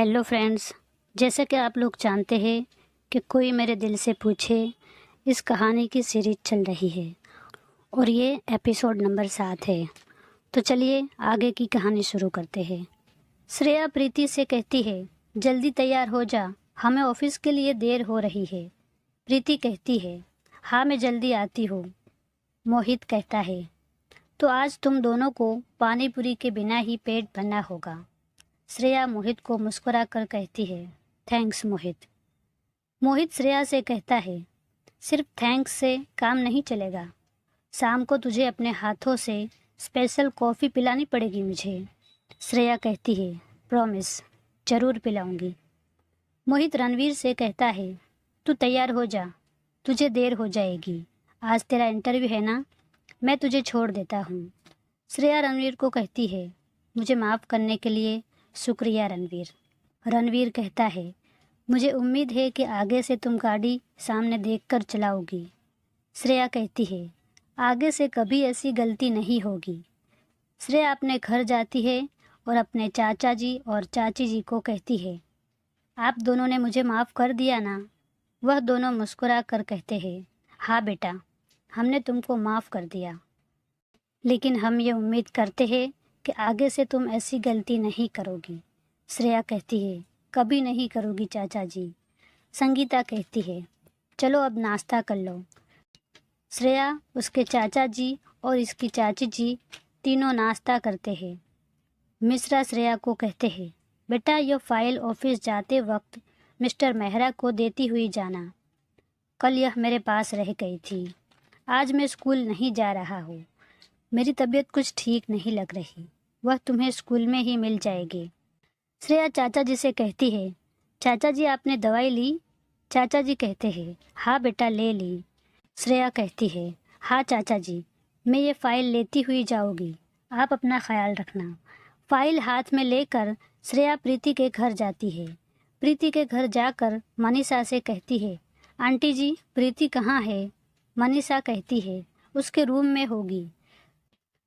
Hello friends, जैसे कि आप लोग जानते हैं कि कोई मेरे दिल से पूछे इस कहानी की सीरीज चल रही है और ये एपिसोड नंबर 7 है। तो चलिए आगे की कहानी शुरू करते हैं। श्रेया प्रीति से कहती है, जल्दी तैयार हो जा, हमें ऑफिस के लिए देर हो रही है। प्रीति कहती है, हाँ मैं जल्दी आती हूँ। मोहित कहता है, तो आज तुम दोनों को पानी पूरी के बिना ही पेट भरना होगा। श्रेया मोहित को मुस्कुरा कर कहती है, थैंक्स मोहित। मोहित श्रेया से कहता है, सिर्फ थैंक्स से काम नहीं चलेगा, शाम को तुझे अपने हाथों से स्पेशल कॉफ़ी पिलानी पड़ेगी मुझे। श्रेया कहती है, प्रॉमिस, ज़रूर पिलाऊंगी। मोहित रणवीर से कहता है, तू तैयार हो जा, तुझे देर हो जाएगी, आज तेरा इंटरव्यू है ना, मैं तुझे छोड़ देता हूँ। श्रेया रणवीर को कहती है, मुझे माफ़ करने के लिए शुक्रिया रणवीर। रणवीर कहता है, मुझे उम्मीद है कि आगे से तुम गाड़ी सामने देखकर चलाओगी। श्रेया कहती है, आगे से कभी ऐसी गलती नहीं होगी। श्रेया अपने घर जाती है और अपने चाचा जी और चाची जी को कहती है, आप दोनों ने मुझे माफ़ कर दिया ना। वह दोनों मुस्कुरा कर कहते हैं, हाँ बेटा, हमने तुमको माफ़ कर दिया, लेकिन हम ये उम्मीद करते हैं कि आगे से तुम ऐसी गलती नहीं करोगी। श्रेया कहती है, कभी नहीं करोगी चाचा जी। संगीता कहती है, चलो अब नाश्ता कर लो। श्रेया, उसके चाचा जी और इसकी चाची जी तीनों नाश्ता करते हैं। मिश्रा श्रेया को कहते हैं, बेटा यह फाइल ऑफिस जाते वक्त मिस्टर मेहरा को देती हुई जाना। कल यह मेरे पास रह गई थी, आज मैं स्कूल नहीं जा रहा हूँ, मेरी तबीयत कुछ ठीक नहीं लग रही, वह तुम्हें स्कूल में ही मिल जाएगी। श्रेया चाचा जी से कहती है, चाचा जी आपने दवाई ली? चाचा जी कहते हैं, हाँ बेटा ले ली। श्रेया कहती है, हाँ चाचा जी, मैं ये फ़ाइल लेती हुई जाऊंगी, आप अपना ख्याल रखना। फ़ाइल हाथ में लेकर श्रेया प्रीति के घर जाती है। प्रीति के घर जाकर मनीषा से कहती है, आंटी जी प्रीति कहाँ है? मनीषा कहती है, उसके रूम में होगी।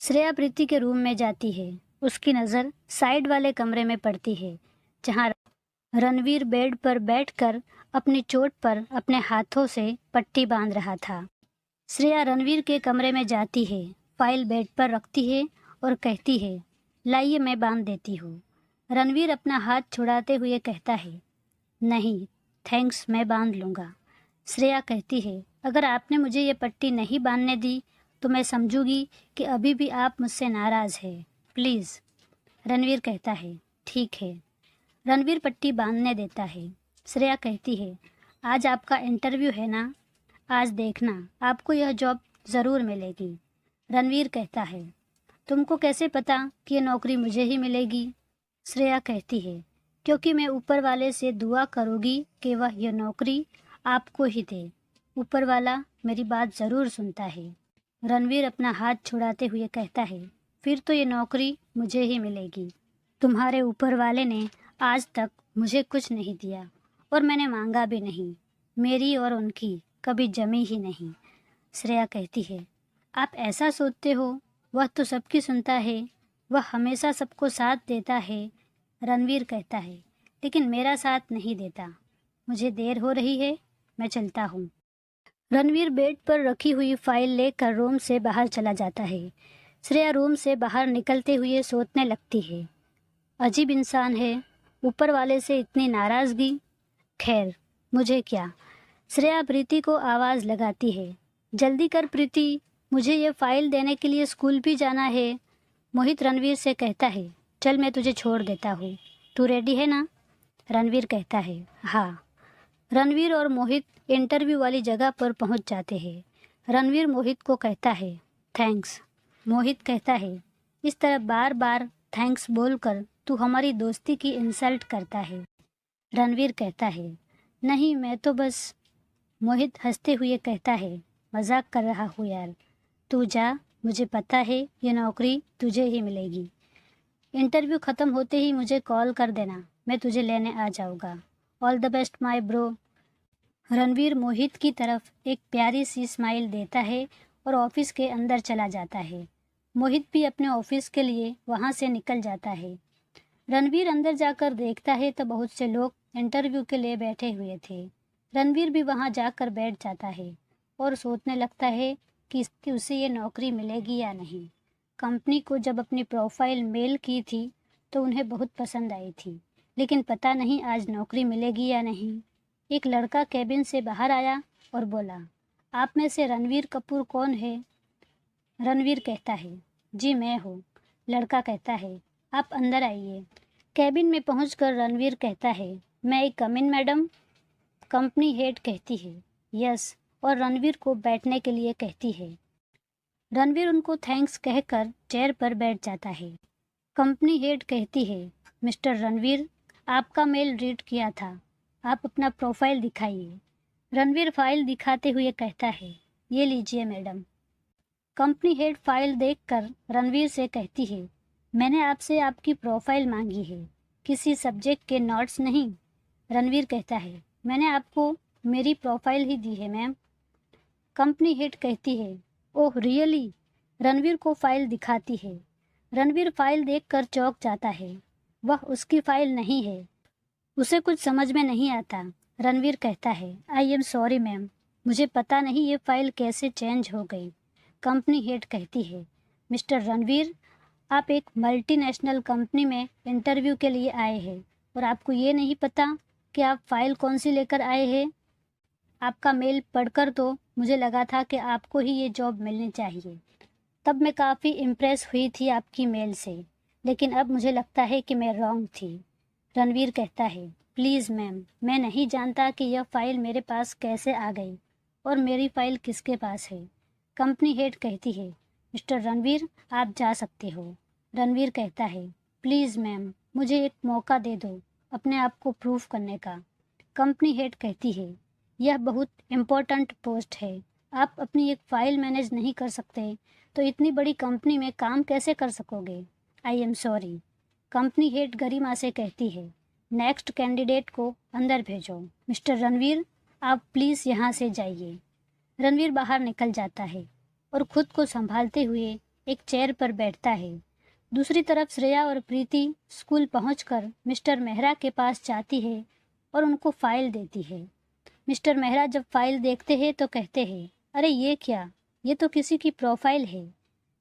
श्रेया प्रीति के रूम में जाती है। उसकी नज़र साइड वाले कमरे में पड़ती है, जहाँ रणवीर बेड पर बैठकर अपनी चोट पर अपने हाथों से पट्टी बांध रहा था। श्रेया रणवीर के कमरे में जाती है, फाइल बेड पर रखती है और कहती है, लाइए मैं बांध देती हूँ। रणवीर अपना हाथ छुड़ाते हुए कहता है, नहीं थैंक्स, मैं बांध लूँगा। श्रेया कहती है, अगर आपने मुझे ये पट्टी नहीं बांधने दी तो मैं समझूंगी कि अभी भी आप मुझसे नाराज़ हैं, प्लीज़। रणवीर कहता है, ठीक है। रणवीर पट्टी बांधने देता है। श्रेया कहती है, आज आपका इंटरव्यू है ना, आज देखना आपको यह जॉब ज़रूर मिलेगी। रणवीर कहता है, तुमको कैसे पता कि ये नौकरी मुझे ही मिलेगी? श्रेया कहती है, क्योंकि मैं ऊपर वाले से दुआ करूँगी कि वह यह नौकरी आपको ही दे। ऊपर वाला मेरी बात ज़रूर सुनता है। रणवीर अपना हाथ छुड़ाते हुए कहता है, फिर तो ये नौकरी मुझे ही मिलेगी। तुम्हारे ऊपर वाले ने आज तक मुझे कुछ नहीं दिया और मैंने मांगा भी नहीं, मेरी और उनकी कभी जमी ही नहीं। श्रेया कहती है, आप ऐसा सोचते हो, वह तो सबकी सुनता है, वह हमेशा सबको साथ देता है। रणवीर कहता है, लेकिन मेरा साथ नहीं देता। मुझे देर हो रही है, मैं चलता हूँ। रणवीर बेड पर रखी हुई फाइल लेकर रूम से बाहर चला जाता है। श्रेया रूम से बाहर निकलते हुए सोचने लगती है, अजीब इंसान है, ऊपर वाले से इतनी नाराज़गी। खैर मुझे क्या। श्रेया प्रीति को आवाज़ लगाती है, जल्दी कर प्रीति, मुझे ये फाइल देने के लिए स्कूल भी जाना है। मोहित रणवीर से कहता है, चल मैं तुझे छोड़ देता हूँ, तू रेडी है ना? रणवीर कहता है, हाँ। रणवीर और मोहित इंटरव्यू वाली जगह पर पहुंच जाते हैं। रणवीर मोहित को कहता है, थैंक्स। मोहित कहता है, इस तरह बार बार थैंक्स बोलकर तू हमारी दोस्ती की इंसल्ट करता है। रणवीर कहता है, नहीं मैं तो बस। मोहित हंसते हुए कहता है, मजाक कर रहा हूँ यार, तू जा, मुझे पता है ये नौकरी तुझे ही मिलेगी। इंटरव्यू ख़त्म होते ही मुझे कॉल कर देना, मैं तुझे लेने आ जाऊँगा। All the best my bro. Ranveer Mohit की तरफ एक प्यारी सी स्माइल देता है और ऑफिस के अंदर चला जाता है। मोहित भी अपने ऑफिस के लिए वहाँ से निकल जाता है। रणवीर अंदर जाकर देखता है तो बहुत से लोग इंटरव्यू के लिए बैठे हुए थे। रणवीर भी वहां जाकर बैठ जाता है और सोचने लगता है कि उसे ये नौकरी मिलेगी या नहीं। कंपनी को जब अपनी प्रोफाइल मेल की थी तो उन्हें बहुत पसंद आई थी, लेकिन पता नहीं आज नौकरी मिलेगी या नहीं। एक लड़का कैबिन से बाहर आया और बोला, आप में से रणवीर कपूर कौन है? रणवीर कहता है, जी मैं हूँ। लड़का कहता है, आप अंदर आइए। कैबिन में पहुंचकर रणवीर कहता है, मैं एक कम इन मैडम? कंपनी हेड कहती है, यस, और रणवीर को बैठने के लिए कहती है। रणवीर उनको थैंक्स कहकर चेयर पर बैठ जाता है। कंपनी हेड कहती है, मिस्टर रणवीर, आपका मेल रीड किया था, आप अपना प्रोफाइल दिखाइए। रणवीर फाइल दिखाते हुए कहता है, ये लीजिए मैडम। कंपनी हेड फाइल देखकर रणवीर से कहती है, मैंने आपसे आपकी प्रोफाइल मांगी है, किसी सब्जेक्ट के नोट्स नहीं। रणवीर कहता है, मैंने आपको मेरी प्रोफाइल ही दी है मैम। कंपनी हेड कहती है, ओह रियली? रणवीर को फाइल दिखाती है। रणवीर फाइल देखकर चौंक जाता है, वह उसकी फाइल नहीं है। उसे कुछ समझ में नहीं आता। रणवीर कहता है, आई एम सॉरी मैम, मुझे पता नहीं ये फाइल कैसे चेंज हो गई। कंपनी हेड कहती है, मिस्टर रणवीर, आप एक मल्टीनेशनल कंपनी में इंटरव्यू के लिए आए हैं और आपको ये नहीं पता कि आप फाइल कौन सी लेकर आए हैं। आपका मेल पढ़कर तो मुझे लगा था कि आपको ही ये जॉब मिलनी चाहिए। तब मैं काफ़ी इम्प्रेस हुई थी आपकी मेल से, लेकिन अब मुझे लगता है कि मैं रॉन्ग थी। रणवीर कहता है, प्लीज़ मैम, मैं नहीं जानता कि यह फ़ाइल मेरे पास कैसे आ गई और मेरी फ़ाइल किसके पास है। कंपनी हेड कहती है, मिस्टर रणवीर, आप जा सकते हो। रणवीर कहता है, प्लीज़ मैम, मुझे एक मौका दे दो अपने आप को प्रूव करने का। कंपनी हेड कहती है, यह बहुत इम्पोर्टेंट पोस्ट है, आप अपनी एक फ़ाइल मैनेज नहीं कर सकते तो इतनी बड़ी कंपनी में काम कैसे कर सकोगे? I am sorry. Company head Garima से कहती है, नेक्स्ट कैंडिडेट को अंदर भेजो। मिस्टर रणवीर, आप प्लीज़ यहाँ से जाइए। रणवीर बाहर निकल जाता है और खुद को संभालते हुए एक चेयर पर बैठता है। दूसरी तरफ श्रेया और प्रीति स्कूल पहुंचकर मिस्टर मेहरा के पास जाती है और उनको फाइल देती है। मिस्टर मेहरा जब फाइल देखते हैं तो कहते हैं, अरे ये क्या, ये तो किसी की प्रोफाइल है।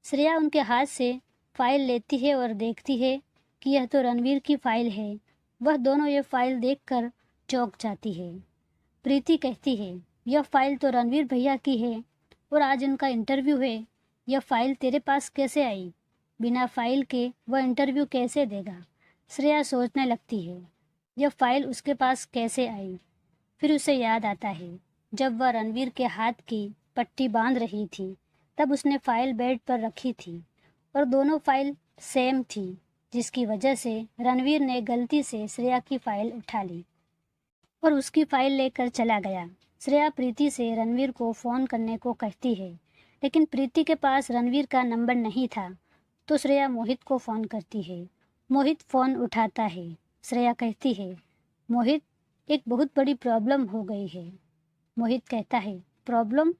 श्रेया उनके हाथ से फाइल लेती है और देखती है कि यह तो रणवीर की फाइल है। वह दोनों ये फाइल देखकर चौंक जाती है। प्रीति कहती है, यह फाइल तो रणवीर भैया की है और आज उनका इंटरव्यू है, यह फाइल तेरे पास कैसे आई? बिना फाइल के वह इंटरव्यू कैसे देगा? श्रेया सोचने लगती है, यह फाइल उसके पास कैसे आई? फिर उसे याद आता है, जब वह रणवीर के हाथ की पट्टी बांध रही थी तब उसने फाइल बेड पर रखी थी और दोनों फाइल सेम थी, जिसकी वजह से रणवीर ने गलती से श्रेया की फाइल उठा ली और उसकी फाइल लेकर चला गया। श्रेया प्रीति से रणवीर को फ़ोन करने को कहती है, लेकिन प्रीति के पास रणवीर का नंबर नहीं था, तो श्रेया मोहित को फ़ोन करती है। मोहित फ़ोन उठाता है। श्रेया कहती है, मोहित, एक बहुत बड़ी प्रॉब्लम हो गई है। मोहित कहता है, प्रॉब्लम?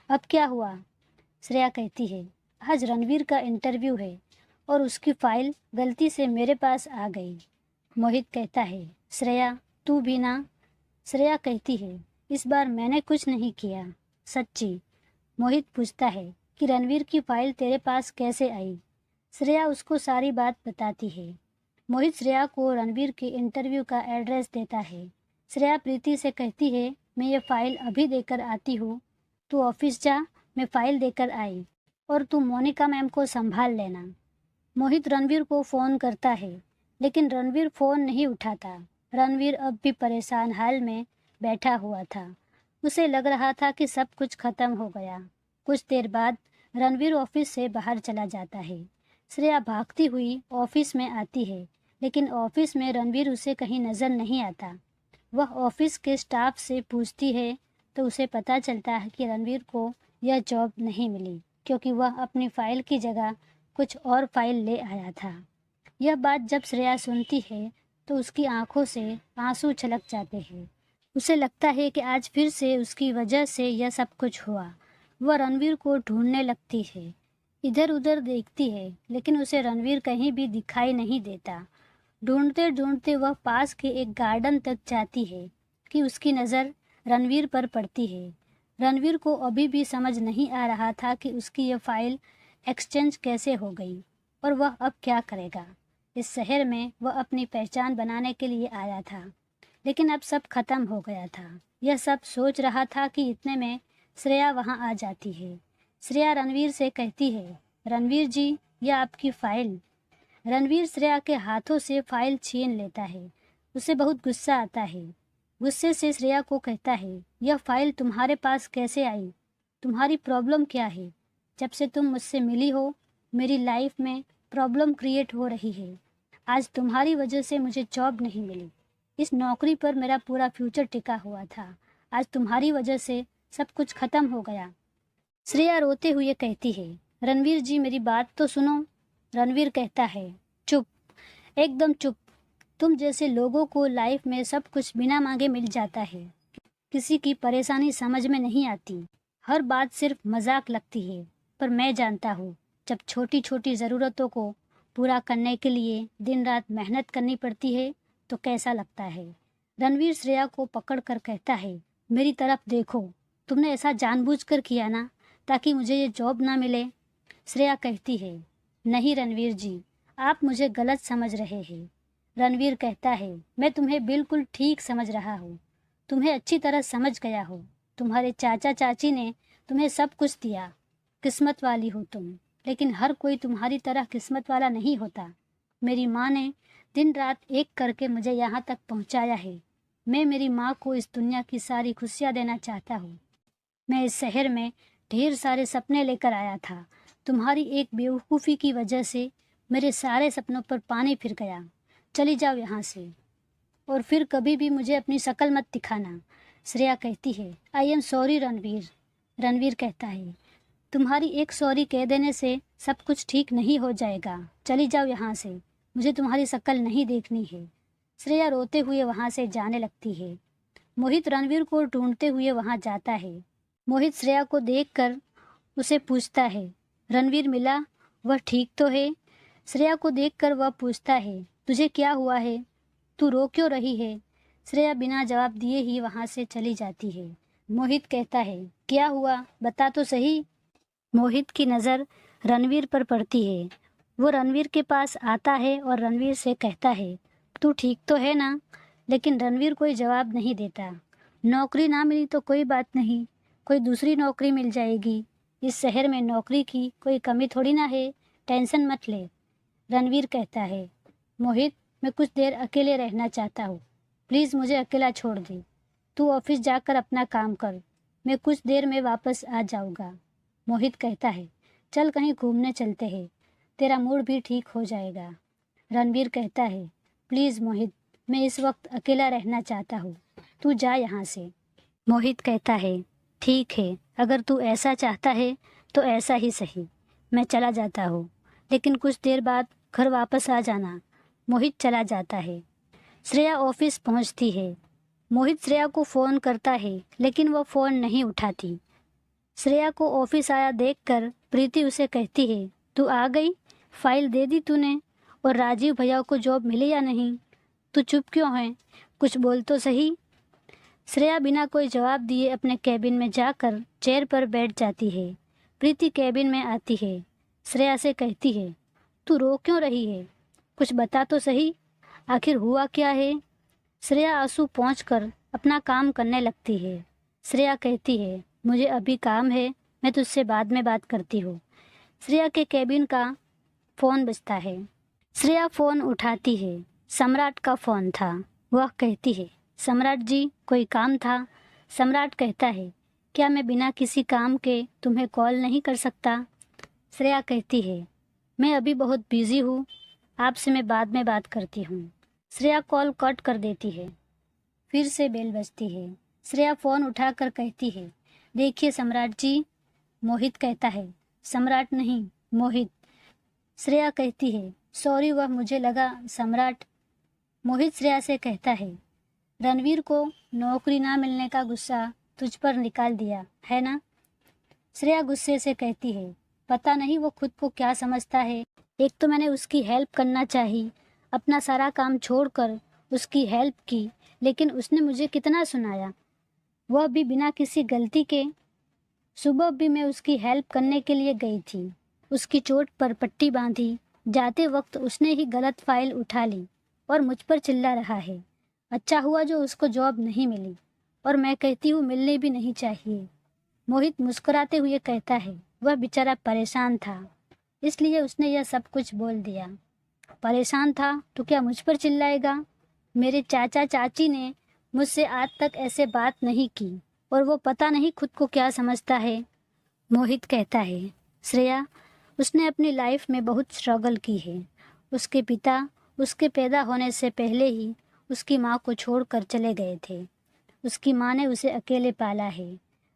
अब क्या हुआ? श्रेया कहती है, आज रणवीर का इंटरव्यू है और उसकी फाइल गलती से मेरे पास आ गई। मोहित कहता है, श्रेया तू भी ना? श्रेया कहती है, इस बार मैंने कुछ नहीं किया, सच्ची। मोहित पूछता है कि रणवीर की फाइल तेरे पास कैसे आई? श्रेया उसको सारी बात बताती है। मोहित श्रेया को रणवीर के इंटरव्यू का एड्रेस देता है। श्रेया प्रीति से कहती है, मैं ये फाइल अभी देकर आती हूँ, तू ऑफिस जा, मैं फाइल देकर आई और तू मोनिका मैम को संभाल लेना। मोहित रणवीर को फ़ोन करता है, लेकिन रणवीर फ़ोन नहीं उठाता। रणवीर अब भी परेशान हाल में बैठा हुआ था। उसे लग रहा था कि सब कुछ खत्म हो गया। कुछ देर बाद रणवीर ऑफिस से बाहर चला जाता है। श्रेया भागती हुई ऑफिस में आती है, लेकिन ऑफिस में रणवीर उसे कहीं नज़र नहीं आता। वह ऑफिस के स्टाफ से पूछती है तो उसे पता चलता है कि रणवीर को यह जॉब नहीं मिली, क्योंकि वह अपनी फ़ाइल की जगह कुछ और फाइल ले आया था। यह बात जब श्रेया सुनती है तो उसकी आंखों से आंसू छलक जाते हैं। उसे लगता है कि आज फिर से उसकी वजह से यह सब कुछ हुआ। वह रणवीर को ढूंढने लगती है, इधर उधर देखती है, लेकिन उसे रणवीर कहीं भी दिखाई नहीं देता। ढूंढते ढूंढते वह पास के एक गार्डन तक जाती है कि उसकी नज़र रणवीर पर पड़ती है। रणवीर को अभी भी समझ नहीं आ रहा था कि उसकी यह फाइल एक्सचेंज कैसे हो गई और वह अब क्या करेगा। इस शहर में वह अपनी पहचान बनाने के लिए आया था, लेकिन अब सब खत्म हो गया था। यह सब सोच रहा था कि इतने में श्रेया वहां आ जाती है। श्रेया रणवीर से कहती है, रणवीर जी, यह आपकी फाइल। रणवीर श्रेया के हाथों से फाइल छीन लेता है। उसे बहुत गुस्सा आता है। गुस्से से श्रेया को कहता है, यह फाइल तुम्हारे पास कैसे आई? तुम्हारी प्रॉब्लम क्या है? जब से तुम मुझसे मिली हो मेरी लाइफ में प्रॉब्लम क्रिएट हो रही है। आज तुम्हारी वजह से मुझे जॉब नहीं मिली। इस नौकरी पर मेरा पूरा फ्यूचर टिका हुआ था। आज तुम्हारी वजह से सब कुछ खत्म हो गया। श्रेया रोते हुए कहती है, रणवीर जी, मेरी बात तो सुनो। रणवीर कहता है, चुप, एकदम चुप। तुम जैसे लोगों को लाइफ में सब कुछ बिना मांगे मिल जाता है। किसी की परेशानी समझ में नहीं आती। हर बात सिर्फ मजाक लगती है। पर मैं जानता हूँ, जब छोटी छोटी ज़रूरतों को पूरा करने के लिए दिन रात मेहनत करनी पड़ती है तो कैसा लगता है। रणवीर श्रेया को पकड़ कर कहता है, मेरी तरफ देखो। तुमने ऐसा जानबूझकर किया ना, ताकि मुझे ये जॉब ना मिले। श्रेया कहती है, नहीं रणवीर जी, आप मुझे गलत समझ रहे हैं। रणवीर कहता है, मैं तुम्हें बिल्कुल ठीक समझ रहा हूँ। तुम्हें अच्छी तरह समझ गया हो। तुम्हारे चाचा चाची ने तुम्हें सब कुछ दिया। किस्मत वाली हो तुम। लेकिन हर कोई तुम्हारी तरह किस्मत वाला नहीं होता। मेरी माँ ने दिन रात एक करके मुझे यहाँ तक पहुँचाया है। मैं मेरी माँ को इस दुनिया की सारी खुशियाँ देना चाहता हूँ। मैं इस शहर में ढेर सारे सपने लेकर आया था। तुम्हारी एक बेवकूफ़ी की वजह से मेरे सारे सपनों पर पानी फिर गया। चली जाओ यहाँ से और फिर कभी भी मुझे अपनी शक्ल मत दिखाना। श्रेया कहती है, आई एम सॉरी रणवीर। रणवीर कहता है, तुम्हारी एक सॉरी कह देने से सब कुछ ठीक नहीं हो जाएगा। चली जाओ यहाँ से, मुझे तुम्हारी शक्ल नहीं देखनी है। श्रेया रोते हुए वहाँ से जाने लगती है। मोहित रणवीर को ढूंढते हुए वहाँ जाता है। मोहित श्रेया को देखकर उसे पूछता है, रणवीर मिला? वह ठीक तो है? श्रेया को देखकर वह पूछता है, तुझे क्या हुआ है? तू रो क्यों रही है? श्रेया बिना जवाब दिए ही वहाँ से चली जाती है। मोहित कहता है, क्या हुआ, बता तो सही। मोहित की नज़र रणवीर पर पड़ती है। वो रणवीर के पास आता है और रणवीर से कहता है, तू ठीक तो है ना? लेकिन रणवीर कोई जवाब नहीं देता। नौकरी ना मिली तो कोई बात नहीं, कोई दूसरी नौकरी मिल जाएगी। इस शहर में नौकरी की कोई कमी थोड़ी ना है, टेंशन मत ले। रणवीर कहता है, मोहित, मैं कुछ देर अकेले रहना चाहता हूँ। प्लीज़ मुझे अकेला छोड़ दे। तू ऑफिस जाकर अपना काम कर। मैं कुछ देर में वापस आ जाऊँगा। मोहित कहता है, चल कहीं घूमने चलते हैं, तेरा मूड भी ठीक हो जाएगा। रणवीर कहता है, प्लीज़ मोहित, मैं इस वक्त अकेला रहना चाहता हूँ, तू जा यहाँ से। मोहित कहता है, ठीक है, अगर तू ऐसा चाहता है तो ऐसा ही सही, मैं चला जाता हूँ, लेकिन कुछ देर बाद घर वापस आ जाना। मोहित चला जाता है। श्रेया ऑफिस पहुँचती है। मोहित श्रेया को फ़ोन करता है, लेकिन वह फ़ोन नहीं उठाती। श्रेया को ऑफिस आया देखकर प्रीति उसे कहती है, तू आ गई? फाइल दे दी तूने? और राजीव भैया को जॉब मिली या नहीं? तू चुप क्यों है? कुछ बोल तो सही। श्रेया बिना कोई जवाब दिए अपने कैबिन में जाकर चेयर पर बैठ जाती है। प्रीति कैबिन में आती है। श्रेया से कहती है, तू रो क्यों रही है? कुछ बता तो सही, आखिर हुआ क्या है? श्रेया आंसू पोंछकर अपना काम करने लगती है। श्रेया कहती है, मुझे अभी काम है, मैं तुझसे बाद में बात करती हूँ। श्रेया के कैबिन का फ़ोन बजता है। श्रेया फ़ोन उठाती है। सम्राट का फ़ोन था। वह कहती है, सम्राट जी, कोई काम था? सम्राट कहता है, क्या मैं बिना किसी काम के तुम्हें कॉल नहीं कर सकता? श्रेया कहती है, मैं अभी बहुत बिजी हूँ, आपसे मैं बाद में बात करती हूँ। श्रेया कॉल कट कर देती है। फिर से बेल बजती है। श्रेया फ़ोन उठाकर कहती है, देखिए सम्राट जी। मोहित कहता है, सम्राट नहीं, मोहित। श्रेया कहती है, सॉरी, वह मुझे लगा सम्राट। मोहित श्रेया से कहता है, रणवीर को नौकरी ना मिलने का गुस्सा तुझ पर निकाल दिया है ना? श्रेया गुस्से से कहती है, पता नहीं वो खुद को क्या समझता है। एक तो मैंने उसकी हेल्प करना चाहिए अपना सारा काम छोड़कर उसकी हेल्प की, लेकिन उसने मुझे कितना सुनाया, वह भी बिना किसी गलती के। सुबह भी मैं उसकी हेल्प करने के लिए गई थी, उसकी चोट पर पट्टी बांधी। जाते वक्त उसने ही गलत फाइल उठा ली और मुझ पर चिल्ला रहा है। अच्छा हुआ जो उसको जॉब नहीं मिली, और मैं कहती हूँ मिलनी भी नहीं चाहिए। मोहित मुस्कुराते हुए कहता है, वह बेचारा परेशान था, इसलिए उसने यह सब कुछ बोल दिया। परेशान था तो क्या मुझ पर चिल्लाएगा? मेरे चाचा चाची ने मुझसे आज तक ऐसे बात नहीं की, और वो पता नहीं खुद को क्या समझता है। मोहित कहता है, श्रेया, उसने अपनी लाइफ में बहुत स्ट्रगल की है। उसके पिता उसके पैदा होने से पहले ही उसकी माँ को छोड़कर चले गए थे। उसकी माँ ने उसे अकेले पाला है।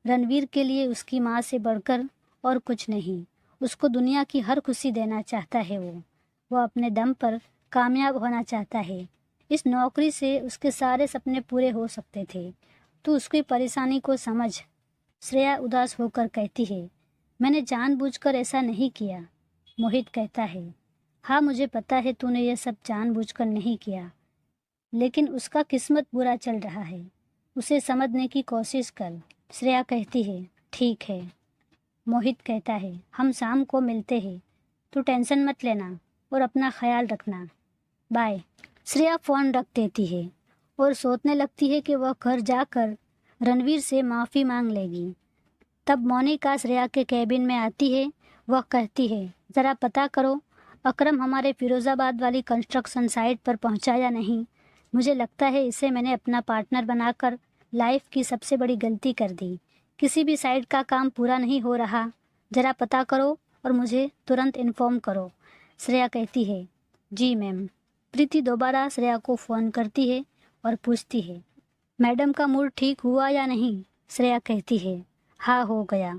रणवीर के लिए उसकी माँ से बढ़कर और कुछ नहीं। उसको दुनिया की हर खुशी देना चाहता है। वो अपने दम पर कामयाब होना चाहता है। इस नौकरी से उसके सारे सपने पूरे हो सकते थे। तू उसकी परेशानी को समझ। श्रेया उदास होकर कहती है, मैंने जानबूझकर ऐसा नहीं किया। मोहित कहता है, हाँ मुझे पता है तूने यह सब जानबूझकर नहीं किया, लेकिन उसका किस्मत बुरा चल रहा है, उसे समझने की कोशिश कर। श्रेया कहती है, ठीक है। मोहित कहता है, हम शाम को मिलते हैं, तू टेंशन मत लेना और अपना ख्याल रखना, बाय। श्रेया फ़ोन रख देती है और सोचने लगती है कि वह घर जाकर रणवीर से माफ़ी मांग लेगी। तब मोनिका श्रेया के कैबिन में आती है। वह कहती है, ज़रा पता करो अकरम हमारे फिरोज़ाबाद वाली कंस्ट्रक्शन साइट पर पहुंचा या नहीं। मुझे लगता है इसे मैंने अपना पार्टनर बनाकर लाइफ की सबसे बड़ी गलती कर दी। किसी भी साइट का काम पूरा नहीं हो रहा, ज़रा पता करो और मुझे तुरंत इन्फॉर्म करो। श्रेया कहती है, जी मैम। प्रीति दोबारा श्रेया को फ़ोन करती है और पूछती है, मैडम का मूड ठीक हुआ या नहीं? श्रेया कहती है, हाँ हो गया।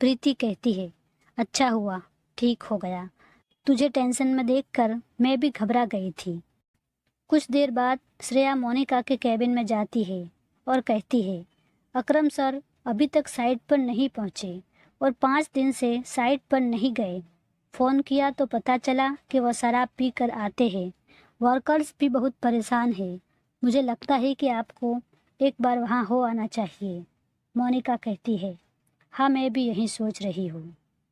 प्रीति कहती है, अच्छा हुआ, ठीक हो गया। तुझे टेंशन में देखकर मैं भी घबरा गई थी। कुछ देर बाद श्रेया मोनिका के कैबिन में जाती है और कहती है, अकरम सर अभी तक साइट पर नहीं पहुँचे और 5 दिन से साइट पर नहीं गए। फ़ोन किया तो पता चला कि वह शराब पी कर आते हैं। वर्कर्स भी बहुत परेशान हैं। मुझे लगता है कि आपको एक बार वहाँ हो आना चाहिए। मोनिका कहती है, हाँ मैं भी यही सोच रही हूँ।